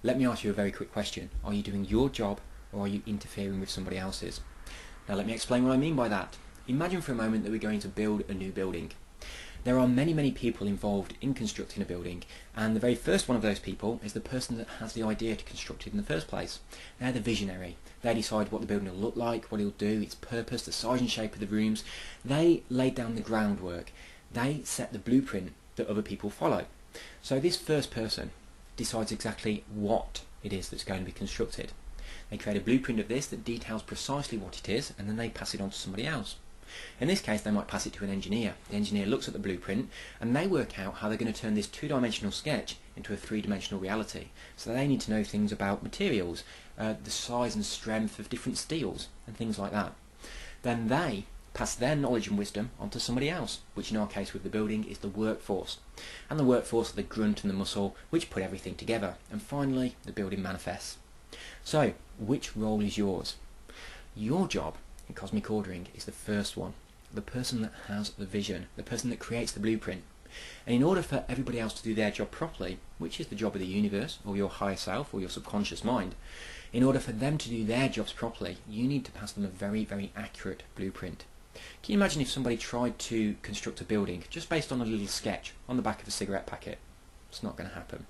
Let me ask you a very quick question. Are you doing your job or are you interfering with somebody else's? Now let me explain what I mean by that. Imagine for a moment that we're going to build a new building. There are many people involved in constructing a building, and the very first one of those people is the person that has the idea to construct it in the first place. They're the visionary. They decide what the building will look like, what it'll do, its purpose, the size and shape of the rooms. They lay down the groundwork. They set the blueprint that other people follow. So this first person decides exactly what it is that's going to be constructed. They create a blueprint of this that details precisely what it is, and then they pass it on to somebody else. In this case, they might pass it to an engineer. The engineer looks at the blueprint and they work out how they're going to turn this two-dimensional sketch into a three-dimensional reality. So they need to know things about materials, the size and strength of different steels and things like that. Then they pass their knowledge and wisdom onto somebody else, which in our case with the building is the workforce. And the workforce are the grunt and the muscle which put everything together. And finally, the building manifests. So, which role is yours? Your job in cosmic ordering is the first one, the person that has the vision, the person that creates the blueprint. And in order for everybody else to do their job properly, which is the job of the universe or your higher self or your subconscious mind, in order for them to do their jobs properly, you need to pass them a very accurate blueprint. Can you imagine if somebody tried to construct a building just based on a little sketch on the back of a cigarette packet? It's not going to happen.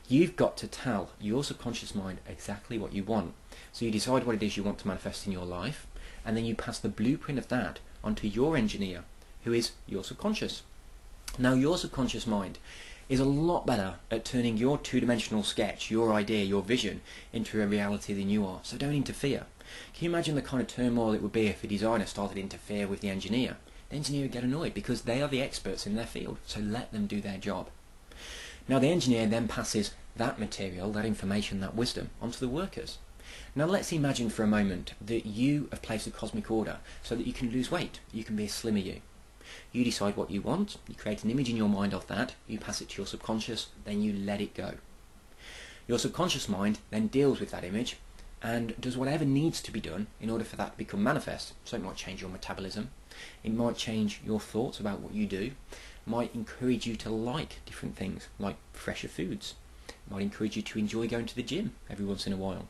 You've got to tell your subconscious mind exactly what you want. So you decide what it is you want to manifest in your life, and then you pass the blueprint of that onto your engineer, who is your subconscious. Now your subconscious mind is a lot better at turning your two-dimensional sketch, your idea, your vision, into a reality than you are, so don't interfere. Can you imagine the kind of turmoil it would be if a designer started to interfere with the engineer? The engineer would get annoyed because they are the experts in their field, so let them do their job. Now the engineer then passes that material, that information, that wisdom onto the workers. Now let's imagine for a moment that you have placed a cosmic order so that you can lose weight, you can be a slimmer you. You decide what you want, you create an image in your mind of that, you pass it to your subconscious, then you let it go. Your subconscious mind then deals with that image and does whatever needs to be done in order for that to become manifest. So it might change your metabolism, it might change your thoughts about what you do, it might encourage you to like different things like fresher foods, it might encourage you to enjoy going to the gym every once in a while.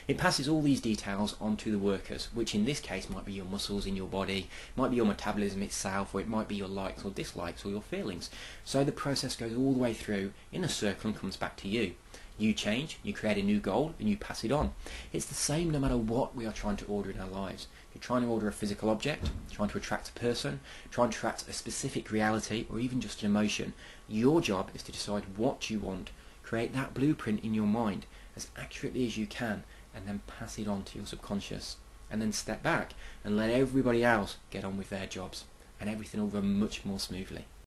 It passes all these details onto the workers, which in this case might be your muscles in your body, might be your metabolism itself, or it might be your likes or dislikes or your feelings. So the process goes all the way through in a circle and comes back to you. You change, you create a new goal, and you pass it on. It's the same no matter what we are trying to order in our lives. If you're trying to order a physical object, trying to attract a person, trying to attract a specific reality, or even just an emotion, your job is to decide what you want, create that blueprint in your mind as accurately as you can, and then pass it on to your subconscious, and then step back and let everybody else get on with their jobs, and everything will run much more smoothly.